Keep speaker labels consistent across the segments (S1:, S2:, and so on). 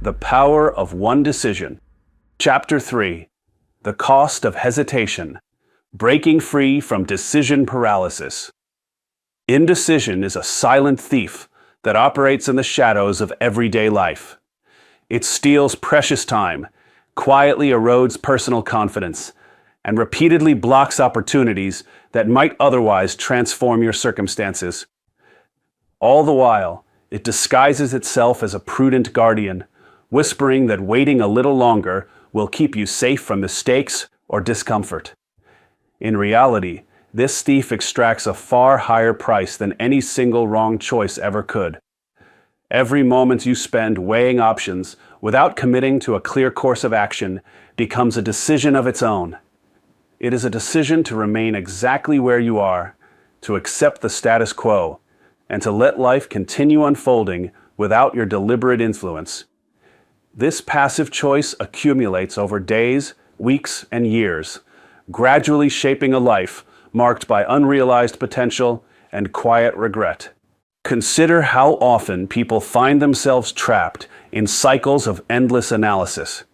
S1: The Power of One Decision. Chapter 3. The Cost of Hesitation. Breaking Free from Decision Paralysis. Indecision is a silent thief that operates in the shadows of everyday life. It steals precious time, quietly erodes personal confidence, and repeatedly blocks opportunities that might otherwise transform your circumstances. All the while, it disguises itself as a prudent guardian, whispering that waiting a little longer will keep you safe from mistakes or discomfort. In reality, this thief extracts a far higher price than any single wrong choice ever could. Every moment you spend weighing options without committing to a clear course of action becomes a decision of its own. It is a decision to remain exactly where you are, to accept the status quo, and to let life continue unfolding without your deliberate influence. This passive choice accumulates over days, weeks, and years, gradually shaping a life marked by unrealized potential and quiet regret. Consider how often people find themselves trapped in cycles of endless analysis.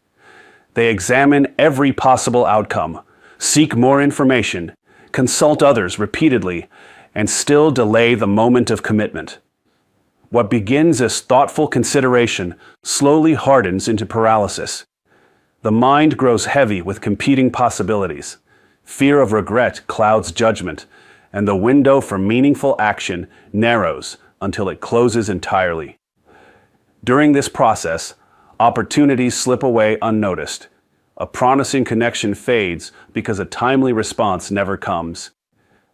S1: They examine every possible outcome, seek more information, consult others repeatedly, and still delay the moment of commitment. What begins as thoughtful consideration slowly hardens into paralysis. The mind grows heavy with competing possibilities. Fear of regret clouds judgment, and the window for meaningful action narrows until it closes entirely. During this process, opportunities slip away unnoticed. A promising connection fades because a timely response never comes.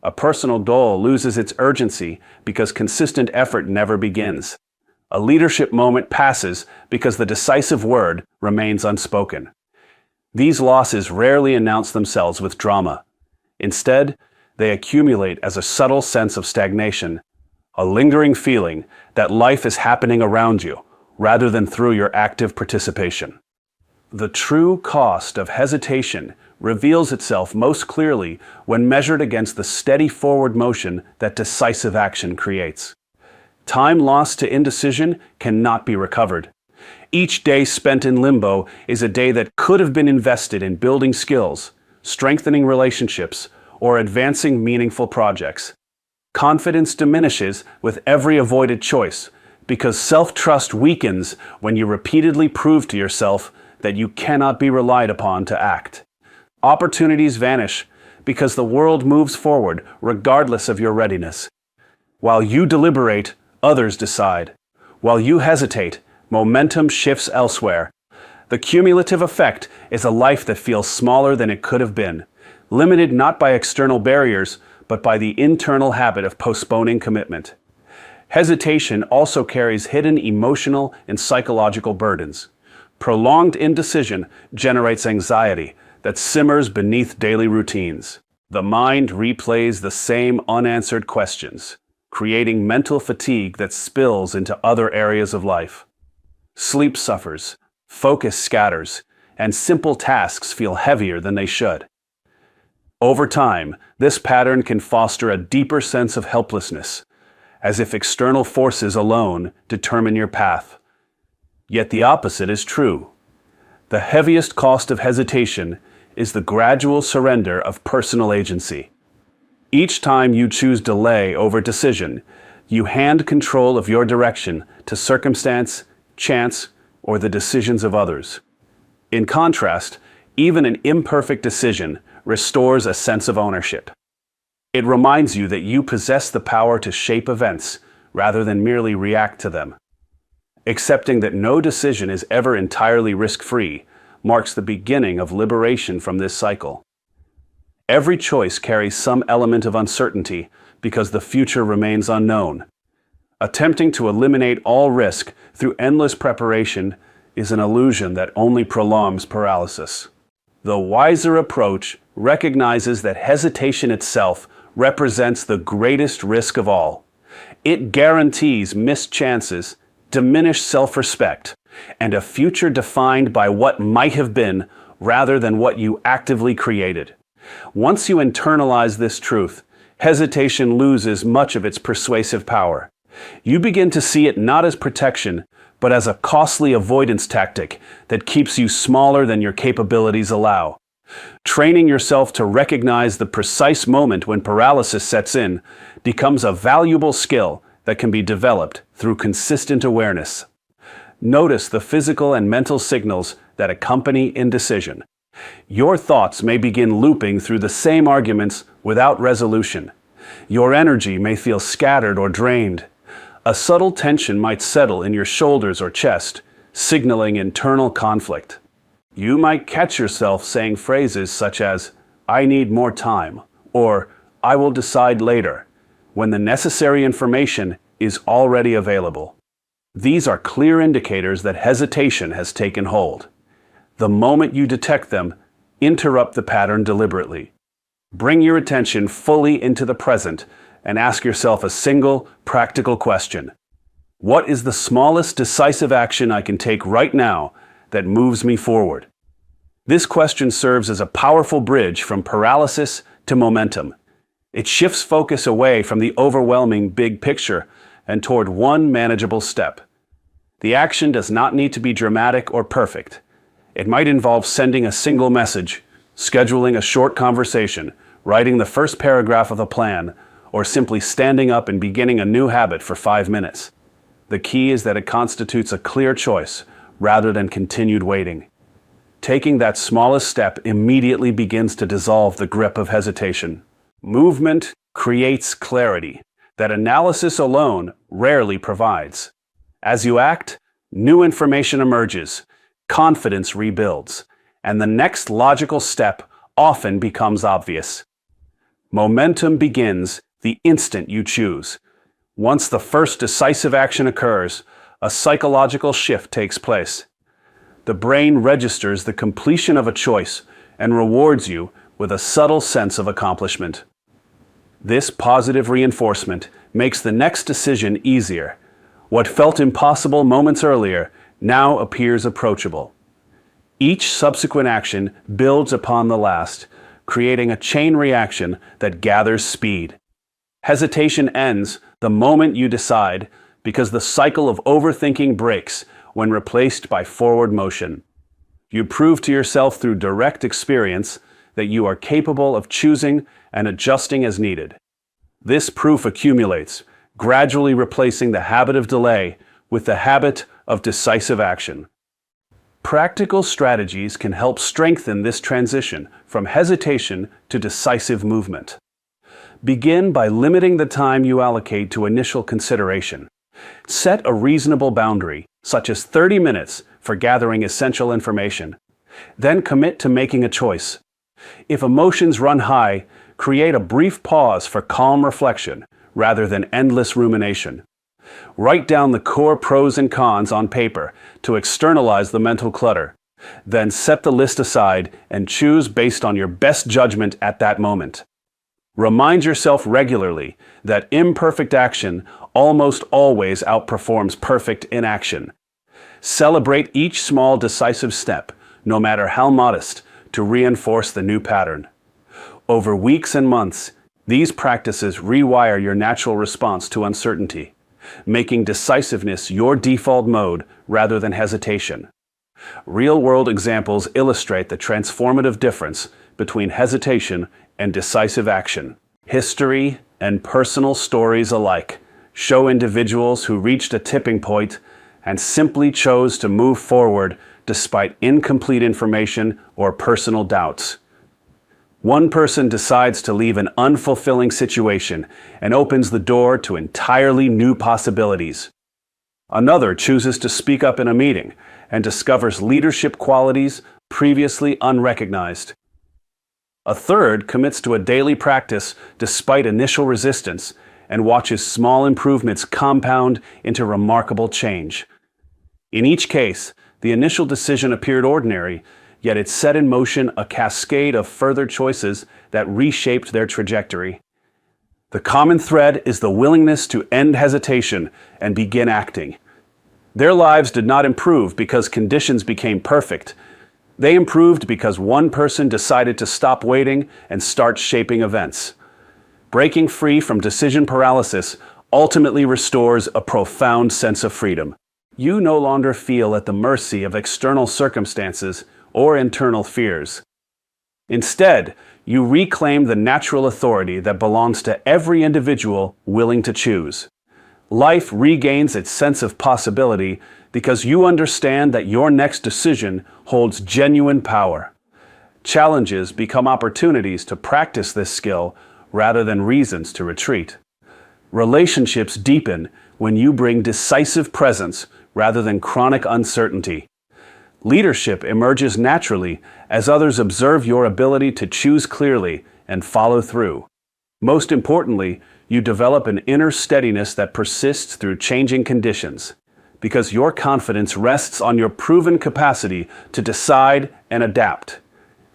S1: A personal goal loses its urgency because consistent effort never begins. A leadership moment passes because the decisive word remains unspoken. These losses rarely announce themselves with drama. Instead, they accumulate as a subtle sense of stagnation, a lingering feeling that life is happening around you rather than through your active participation. The true cost of hesitation reveals itself most clearly when measured against the steady forward motion that decisive action creates. Time lost to indecision cannot be recovered. Each day spent in limbo is a day that could have been invested in building skills, strengthening relationships, or advancing meaningful projects. Confidence diminishes with every avoided choice because self-trust weakens when you repeatedly prove to yourself that you cannot be relied upon to act. Opportunities vanish because the world moves forward regardless of your readiness. While you deliberate, others decide. While you hesitate, momentum shifts elsewhere. The cumulative effect is a life that feels smaller than it could have been, limited not by external barriers, but by the internal habit of postponing commitment. Hesitation also carries hidden emotional and psychological burdens. Prolonged indecision generates anxiety that simmers beneath daily routines. The mind replays the same unanswered questions, creating mental fatigue that spills into other areas of life. Sleep suffers, focus scatters, and simple tasks feel heavier than they should. Over time, this pattern can foster a deeper sense of helplessness, as if external forces alone determine your path. Yet the opposite is true. The heaviest cost of hesitation is the gradual surrender of personal agency. Each time you choose delay over decision, you hand control of your direction to circumstance, chance, or the decisions of others. In contrast, even an imperfect decision restores a sense of ownership. It reminds you that you possess the power to shape events rather than merely react to them. Accepting that no decision is ever entirely risk-free marks the beginning of liberation from this cycle. Every choice carries some element of uncertainty because the future remains unknown. Attempting to eliminate all risk through endless preparation is an illusion that only prolongs paralysis. The wiser approach recognizes that hesitation itself represents the greatest risk of all. It guarantees missed chances, diminished self-respect, and a future defined by what might have been rather than what you actively created. Once you internalize this truth, hesitation loses much of its persuasive power. You begin to see it not as protection, but as a costly avoidance tactic that keeps you smaller than your capabilities allow. Training yourself to recognize the precise moment when paralysis sets in becomes a valuable skill that can be developed through consistent awareness. Notice the physical and mental signals that accompany indecision. Your thoughts may begin looping through the same arguments without resolution. Your energy may feel scattered or drained. A subtle tension might settle in your shoulders or chest, signaling internal conflict. You might catch yourself saying phrases such as, "I need more time," or "I will decide later," when the necessary information is already available. These are clear indicators that hesitation has taken hold. The moment you detect them, interrupt the pattern deliberately. Bring your attention fully into the present and ask yourself a single, practical question. What is the smallest decisive action I can take right now that moves me forward? This question serves as a powerful bridge from paralysis to momentum. It shifts focus away from the overwhelming big picture and toward one manageable step. The action does not need to be dramatic or perfect. It might involve sending a single message, scheduling a short conversation, writing the first paragraph of a plan, or simply standing up and beginning a new habit for 5 minutes. The key is that it constitutes a clear choice rather than continued waiting. Taking that smallest step immediately begins to dissolve the grip of hesitation. Movement creates clarity that analysis alone rarely provides. As you act, new information emerges, confidence rebuilds, and the next logical step often becomes obvious. Momentum begins the instant you choose. Once the first decisive action occurs, a psychological shift takes place. The brain registers the completion of a choice and rewards you with a subtle sense of accomplishment. This positive reinforcement makes the next decision easier. What felt impossible moments earlier now appears approachable. Each subsequent action builds upon the last, creating a chain reaction that gathers speed. Hesitation ends the moment you decide, because the cycle of overthinking breaks when replaced by forward motion. You prove to yourself through direct experience that you are capable of choosing and adjusting as needed. This proof accumulates, gradually replacing the habit of delay with the habit of decisive action. Practical strategies can help strengthen this transition from hesitation to decisive movement. Begin by limiting the time you allocate to initial consideration. Set a reasonable boundary, such as 30 minutes, for gathering essential information. Then commit to making a choice. If emotions run high, create a brief pause for calm reflection rather than endless rumination. Write down the core pros and cons on paper to externalize the mental clutter. Then set the list aside and choose based on your best judgment at that moment. Remind yourself regularly that imperfect action almost always outperforms perfect inaction. Celebrate each small decisive step, no matter how modest, to reinforce the new pattern. Over weeks and months, these practices rewire your natural response to uncertainty, making decisiveness your default mode rather than hesitation. Real-world examples illustrate the transformative difference between hesitation and decisive action. History and personal stories alike show individuals who reached a tipping point and simply chose to move forward despite incomplete information or personal doubts. One person decides to leave an unfulfilling situation and opens the door to entirely new possibilities. Another chooses to speak up in a meeting and discovers leadership qualities previously unrecognized. A third commits to a daily practice despite initial resistance and watches small improvements compound into remarkable change. In each case, the initial decision appeared ordinary, yet it set in motion a cascade of further choices that reshaped their trajectory. The common thread is the willingness to end hesitation and begin acting. Their lives did not improve because conditions became perfect. They improved because one person decided to stop waiting and start shaping events. Breaking free from decision paralysis ultimately restores a profound sense of freedom. You no longer feel at the mercy of external circumstances or internal fears. Instead, you reclaim the natural authority that belongs to every individual willing to choose. Life regains its sense of possibility because you understand that your next decision holds genuine power. Challenges become opportunities to practice this skill rather than reasons to retreat. Relationships deepen when you bring decisive presence rather than chronic uncertainty. Leadership emerges naturally as others observe your ability to choose clearly and follow through. Most importantly, you develop an inner steadiness that persists through changing conditions, because your confidence rests on your proven capacity to decide and adapt.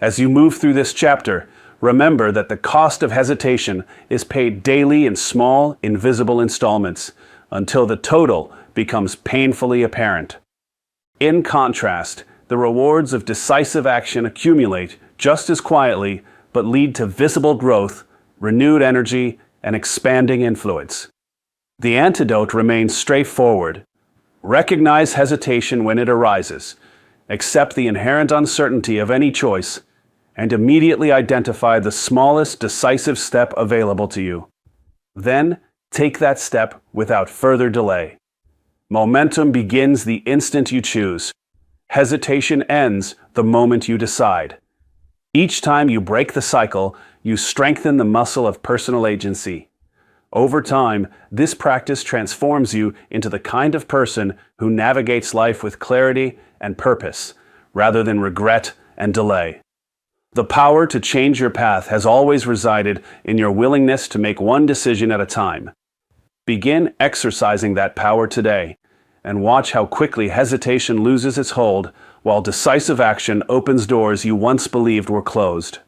S1: As you move through this chapter, remember that the cost of hesitation is paid daily in small, invisible installments until the total becomes painfully apparent. In contrast, the rewards of decisive action accumulate just as quietly but lead to visible growth, renewed energy, and expanding influence. The antidote remains straightforward. Recognize hesitation when it arises, accept the inherent uncertainty of any choice, and immediately identify the smallest decisive step available to you. Then, take that step without further delay. Momentum begins the instant you choose. Hesitation ends the moment you decide. Each time you break the cycle, you strengthen the muscle of personal agency. Over time, this practice transforms you into the kind of person who navigates life with clarity and purpose, rather than regret and delay. The power to change your path has always resided in your willingness to make one decision at a time. Begin exercising that power today, and watch how quickly hesitation loses its hold while decisive action opens doors you once believed were closed.